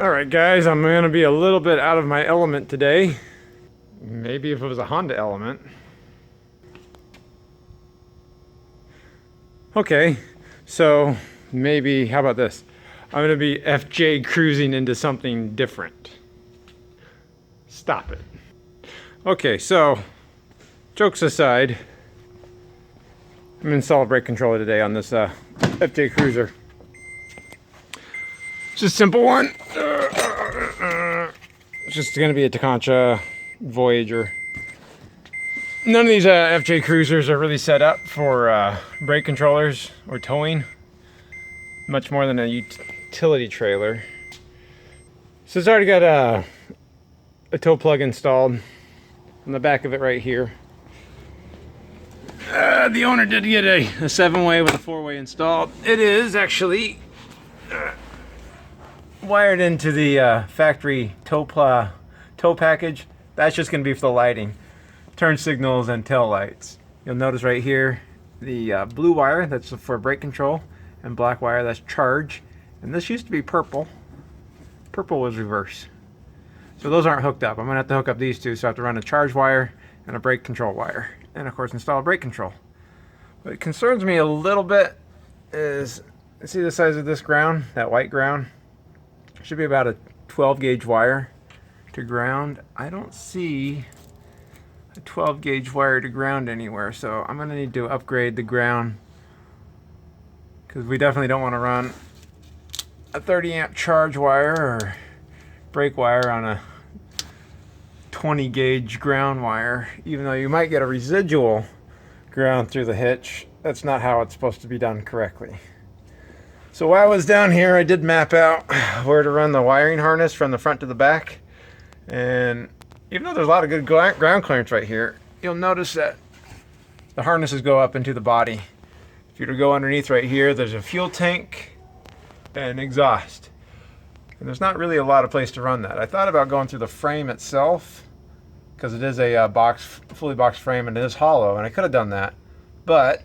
Alright guys, I'm going to be a little bit out of my element today. Maybe if it was a Honda element. Okay, so maybe, how about this? I'm going to be FJ cruising into something different. Stop it. Okay, so, jokes aside, I'm in solid brake controller today on this FJ Cruiser. Just a simple one. It's just going to be a Takancha Voyager. None of these FJ Cruisers are really set up for brake controllers or towing, much more than a utility trailer. So it's already got a tow plug installed on the back of it right here. The owner did get a 7-way with a 4-way installed. It is actually wired into the factory tow package. That's just going to be for the lighting, turn signals and tail lights. You'll notice right here the blue wire, that's for brake control, and black wire, that's charge. And this used to be purple. Purple was reverse. So those aren't hooked up. I'm going to have to hook up these two, so I have to run a charge wire and a brake control wire. And of course install brake control. What concerns me a little bit is, see the size of this ground, that white ground? Should be about a 12 gauge wire to ground. I don't see a 12 gauge wire to ground anywhere, so I'm going to need to upgrade the ground, because we definitely don't want to run a 30 amp charge wire or brake wire on a 20 gauge ground wire, even though you might get a residual ground through the hitch. That's not how it's supposed to be done correctly. So while I was down here, I did map out where to run the wiring harness from the front to the back. And even though there's a lot of good ground clearance right here, you'll notice that the harnesses go up into the body. If you were to go underneath right here, there's a fuel tank and exhaust. And there's not really a lot of place to run that. I thought about going through the frame itself, because it is a fully boxed frame and it is hollow, and I could have done that. But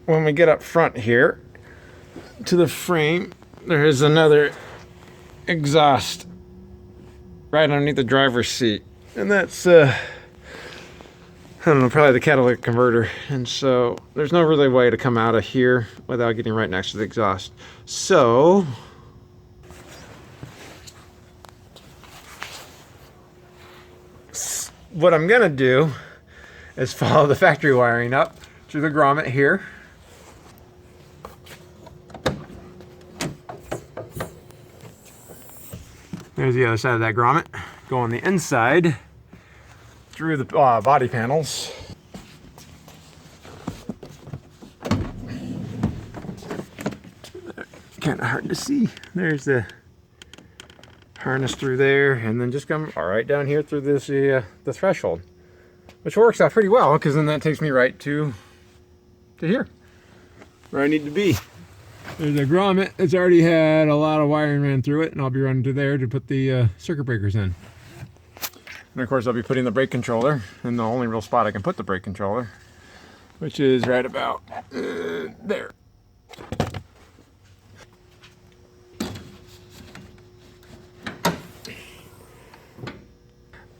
when we get up front here to the frame, there is another exhaust right underneath the driver's seat, and that's I don't know, probably the catalytic converter. And so there's no really way to come out of here without getting right next to the exhaust. So what I'm gonna do is follow the factory wiring up through the grommet here. There's the other side of that grommet. Go on the inside through the body panels. Kind of hard to see. There's the harness through there, and then just come all right down here through this the threshold, which works out pretty well, because then that takes me right to here, where I need to be. There's a grommet. It's already had a lot of wiring ran through it, and I'll be running to there to put the circuit breakers in. And of course I'll be putting the brake controller in the only real spot I can put the brake controller, which is right about there.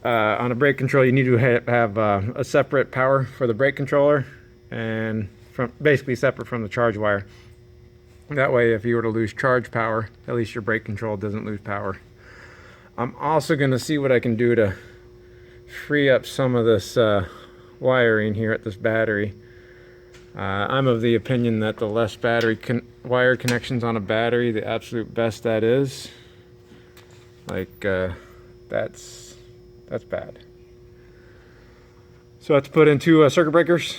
On a brake control, you need to have a separate power for the brake controller, and basically separate from the charge wire. That way, if you were to lose charge power, at least your brake control doesn't lose power. I'm also going to see what I can do to free up some of this wiring here at this battery. I'm of the opinion that the less battery wire connections on a battery, the absolute best that is. Like, that's bad. So I have to put in 2 circuit breakers,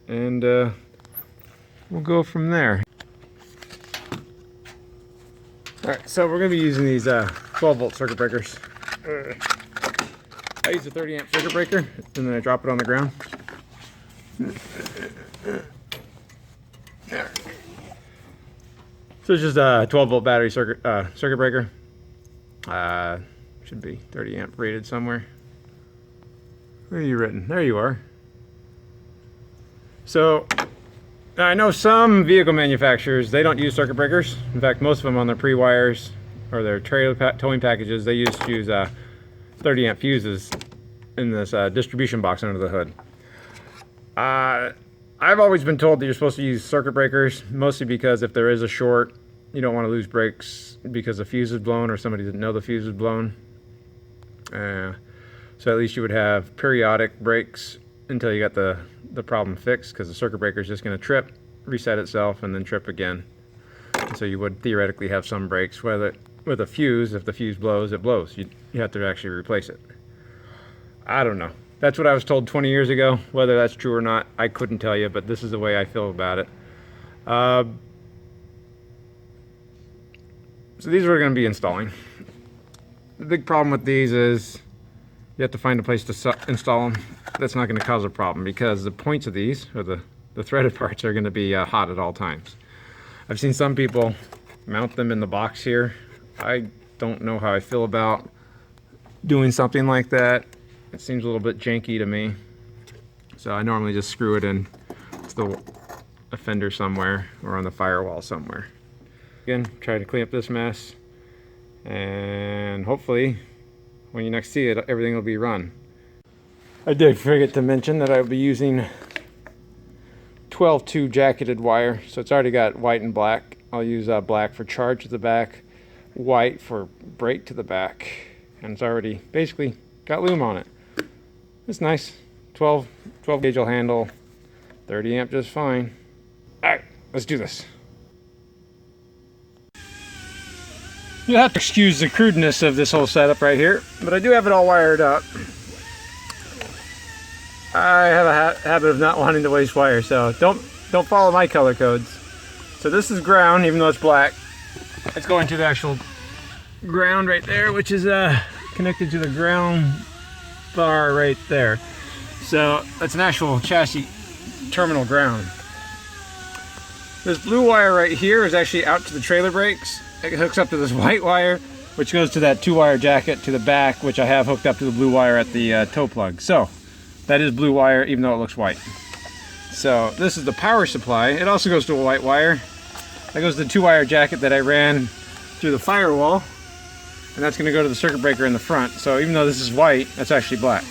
and we'll go from there. Alright, so we're going to be using these 12-volt circuit breakers. I use a 30 amp circuit breaker, and then I drop it on the ground. There. So it's just a 12-volt battery circuit breaker. Should be 30 amp rated somewhere. Where are you written? There you are. So Now, I know some vehicle manufacturers, they don't use circuit breakers. In fact, most of them on their pre-wires or their trailer towing packages, they use 30 amp fuses in this distribution box under the hood. I've always been told that you're supposed to use circuit breakers, mostly because if there is a short, you don't want to lose brakes because the fuse is blown or somebody didn't know the fuse was blown. So at least you would have periodic brakes until you got the problem fixed, because the circuit breaker is just going to trip, reset itself, and then trip again. And so you would theoretically have some brakes. Whether with a fuse, if the fuse blows, it blows. You have to actually replace it. I don't know. That's what I was told 20 years ago. Whether that's true or not, I couldn't tell you, but this is the way I feel about it. So these are what we're going to be installing. The big problem with these is you have to find a place to install them. That's not going to cause a problem, because the points of these, or the threaded parts, are going to be hot at all times. I've seen some people mount them in the box here. I don't know how I feel about doing something like that. It seems a little bit janky to me. So I normally just screw it in to the fender somewhere or on the firewall somewhere. Again, try to clean up this mess, and hopefully when you next see it, everything will be run. I did forget to mention that I'll be using 12-2 jacketed wire, so it's already got white and black. I'll use black for charge to the back, white for brake to the back, and it's already basically got loom on it. It's nice. 12 gauge will handle 30 amp just fine. Alright, let's do this. You'll have to excuse the crudeness of this whole setup right here, but I do have it all wired up. I have a habit of not wanting to waste wire, so don't follow my color codes. So this is ground, even though it's black. It's going to the actual ground right there, which is connected to the ground bar right there. So that's an actual chassis terminal ground. This blue wire right here is actually out to the trailer brakes. It hooks up to this white wire, which goes to that 2-wire jacket to the back, which I have hooked up to the blue wire at the toe plug. So that is blue wire, even though it looks white. So this is the power supply. It also goes to a white wire. That goes to the 2-wire jacket that I ran through the firewall, and that's going to go to the circuit breaker in the front. So even though this is white, that's actually black.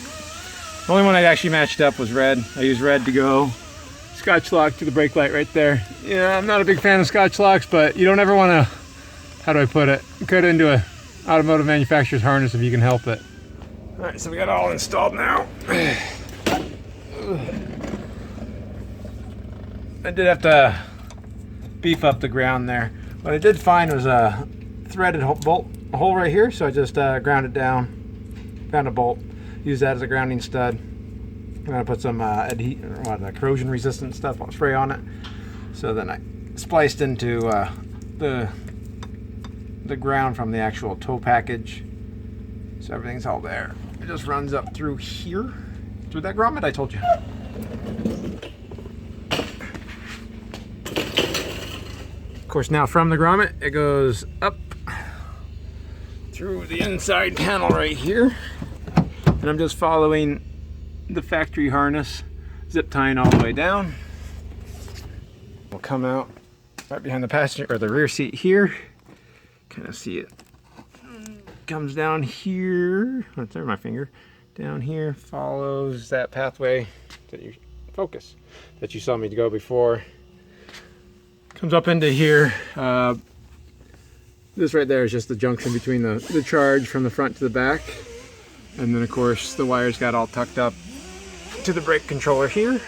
The only one I actually matched up was red. I used red to go Scotch lock to the brake light right there. Yeah, I'm not a big fan of Scotch locks, but you don't ever want to, how do I put it, cut into an automotive manufacturer's harness if you can help it. All right, so we got it all installed now. I did have to beef up the ground there. What I did find was a threaded hole right here, so I just ground it down, found a bolt, use that as a grounding stud. I'm gonna put some corrosion resistant stuff, I'll spray on it. So then I spliced into the ground from the actual tow package. So everything's all there. It just runs up through here, through that grommet I told you. Of course, now from the grommet, it goes up through the inside panel right here. And I'm just following the factory harness, zip tying all the way down. We'll come out right behind the passenger or the rear seat here. Kind of see it. Comes down here. Oh, there's my finger. Down here, follows that pathway that you focus that you saw me go before. Comes up into here. This right there is just the junction between the charge from the front to the back. And then of course the wires got all tucked up to the brake controller here.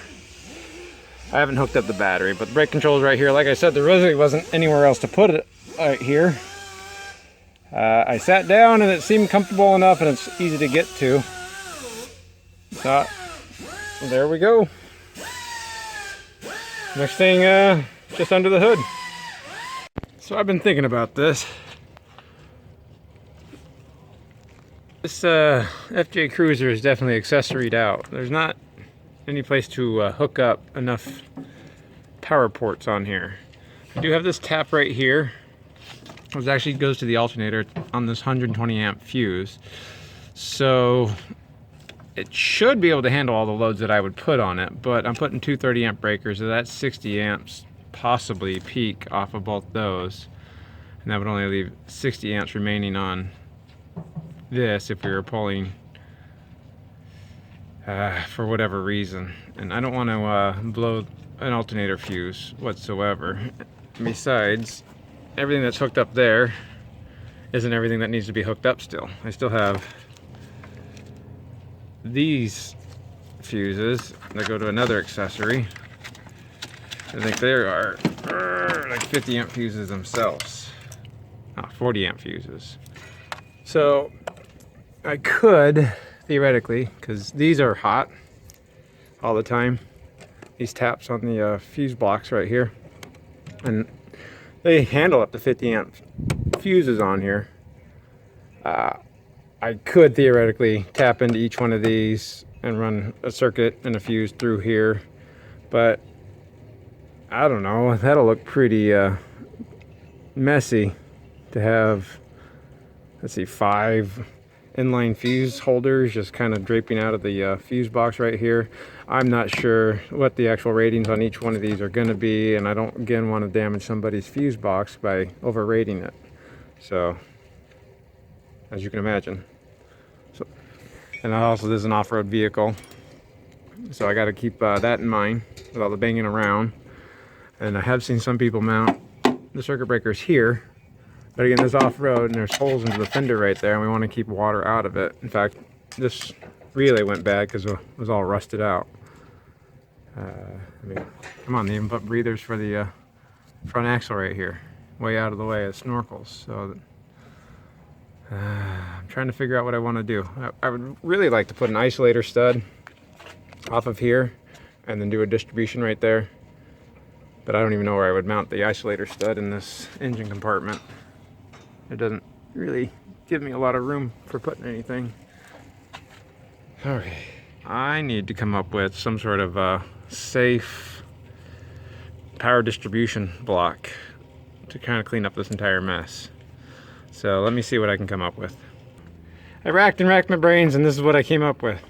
I haven't hooked up the battery, but the brake controller is right here. Like I said, there really wasn't anywhere else to put it right here. I sat down and it seemed comfortable enough and it's easy to get to. So there we go. Next thing, just under the hood. So I've been thinking about this. This FJ Cruiser is definitely accessoried out. There's not any place to hook up enough power ports on here. I do have this tap right here, which actually goes to the alternator on this 120 amp fuse. So it should be able to handle all the loads that I would put on it, but I'm putting two 30 amp breakers, so that's 60 amps possibly peak off of both those. And that would only leave 60 amps remaining on this if we were pulling for whatever reason. And I don't want to blow an alternator fuse whatsoever. Besides, everything that's hooked up there isn't everything that needs to be hooked up still. I still have these fuses that go to another accessory. I think they are like 50 amp fuses themselves. 40 amp fuses. So I could theoretically, because these are hot all the time, these taps on the fuse blocks right here, and they handle up to 50 amp fuses on here. I could theoretically tap into each one of these and run a circuit and a fuse through here, but I don't know, that'll look pretty messy to have, let's see, 5 inline fuse holders just kind of draping out of the fuse box right here. I'm not sure what the actual ratings on each one of these are going to be, and I don't again want to damage somebody's fuse box by overrating it. So, as you can imagine. So, and also this is an off-road vehicle, so I got to keep that in mind with all the banging around. And I have seen some people mount the circuit breakers here, but again, this off-road and there's holes into the fender right there, and we want to keep water out of it. In fact, this relay went bad because it was all rusted out. I mean, come on, they even put breathers for the front axle right here, way out of the way. It snorkels. So I'm trying to figure out what I want to do. I would really like to put an isolator stud off of here and then do a distribution right there, but I don't even know where I would mount the isolator stud in this engine compartment. It doesn't really give me a lot of room for putting anything. Okay, I need to come up with some sort of safe power distribution block to kind of clean up this entire mess. So let me see what I can come up with. I racked and racked my brains, and this is what I came up with.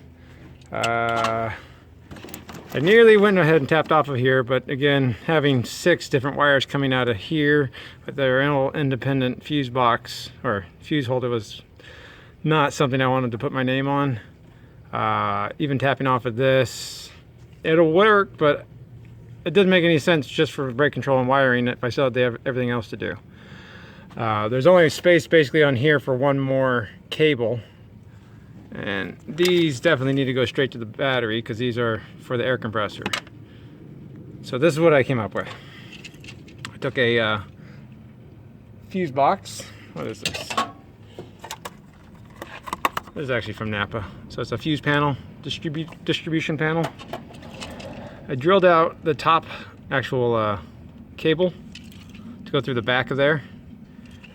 I nearly went ahead and tapped off of here, but again, having 6 different wires coming out of here with their independent fuse box or fuse holder was not something I wanted to put my name on. Even tapping off of this, it'll work, but it doesn't make any sense just for brake control and wiring if I still have everything else to do. There's only space basically on here for one more cable. And these definitely need to go straight to the battery because these are for the air compressor. So this is what I came up with. I took a fuse box. What is this? This is actually from Napa. So it's a fuse panel, distribution panel. I drilled out the top actual cable to go through the back of there.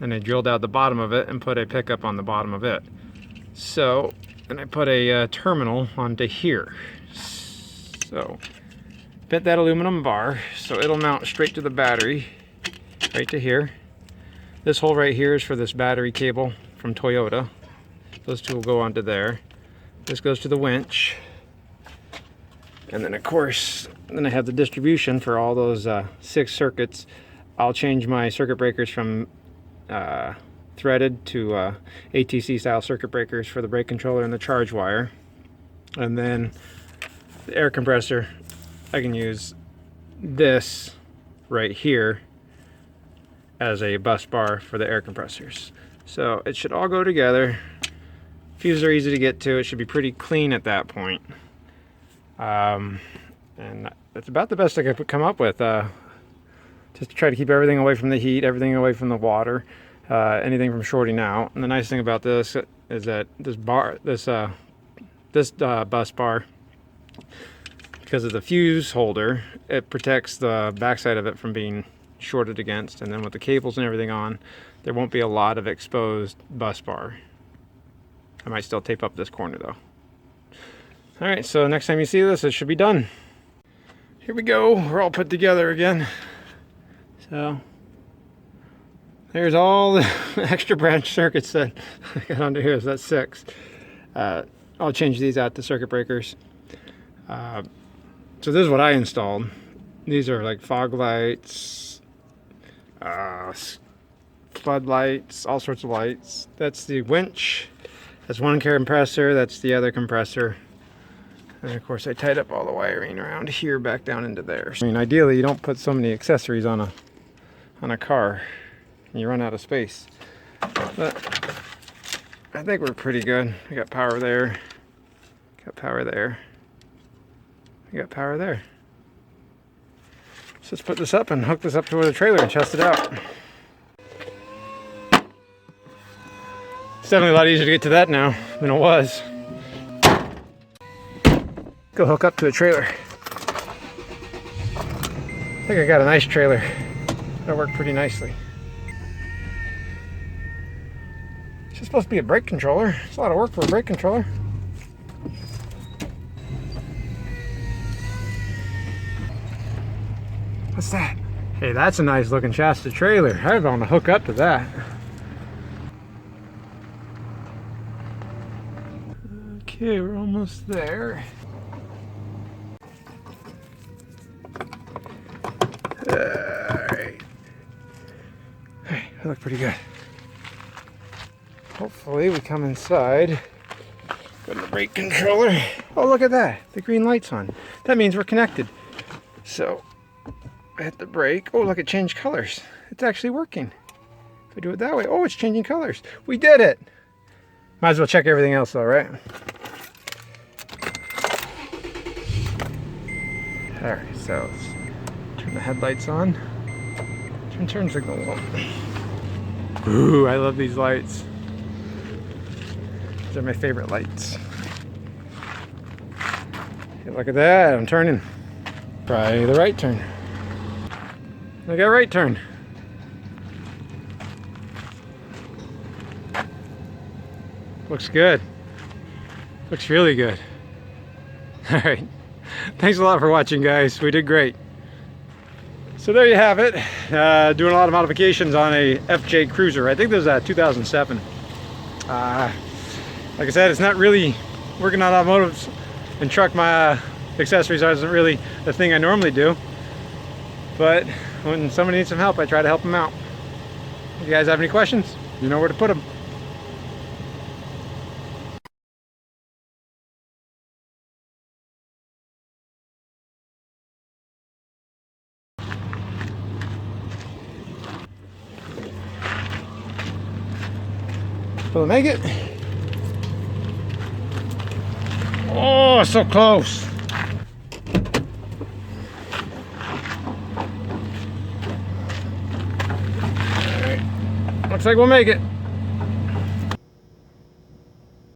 And I drilled out the bottom of it and put a pickup on the bottom of it. So, and I put a terminal onto here. So, bent that aluminum bar so it'll mount straight to the battery, right to here. This hole right here is for this battery cable from Toyota. Those two will go onto there. This goes to the winch. And then of course, then I have the distribution for all those 6 circuits. I'll change my circuit breakers from threaded to ATC style circuit breakers for the brake controller and the charge wire. And then the air compressor, I can use this right here as a bus bar for the air compressors. So it should all go together. Fuses are easy to get to. It should be pretty clean at that point. And that's about the best I could come up with. Just to try to keep everything away from the heat, everything away from the water, anything from shorting out. And the nice thing about this is that this bus bar, because of the fuse holder, it protects the backside of it from being shorted against. And then with the cables and everything on, there won't be a lot of exposed bus bar. I might still tape up this corner though. All right, so next time you see this, it should be done. Here we go, we're all put together again. So there's all the extra branch circuits that I got under here, so that's 6. I'll change these out to circuit breakers. So this is what I installed. These are like fog lights, floodlights, all sorts of lights. That's the winch. That's one compressor. That's the other compressor. And of course, I tied up all the wiring around here back down into there. I mean, ideally, you don't put so many accessories on a car, and you run out of space. But I think we're pretty good. I got power there. Got power there. I got power there. So let's put this up and hook this up to the trailer and test it out. It's definitely a lot easier to get to that now than it was. Go hook up to a trailer. I think I got a nice trailer. That'll work pretty nicely. It's just supposed to be a brake controller. It's a lot of work for a brake controller. What's that? Hey, that's a nice looking Shasta trailer. I want to hook up to that. Okay, we're almost there. Alright. Hey, I look pretty good. Hopefully we come inside. Go to the brake controller. Oh, look at that. The green light's on. That means we're connected. So I hit the brake. Oh, look, it changed colors. It's actually working. If I do it that way, oh, it's changing colors. We did it. Might as well check everything else though, right? All right, so let's turn the headlights on. Turn signal on. Ooh, I love these lights. These are my favorite lights. Hey, look at that, I'm turning. Try the right turn. I got right turn. Looks good. Looks really good. All right. Thanks a lot for watching, guys. We did great. So there you have it. Doing a lot of modifications on a FJ Cruiser. I think this is a 2007. Like I said, it's not really working on automotives and truck. My accessories isn't really the thing I normally do. But when somebody needs some help, I try to help them out. If you guys have any questions, you know where to put them. Will it make it? Oh, so close. All right. Looks like we'll make it.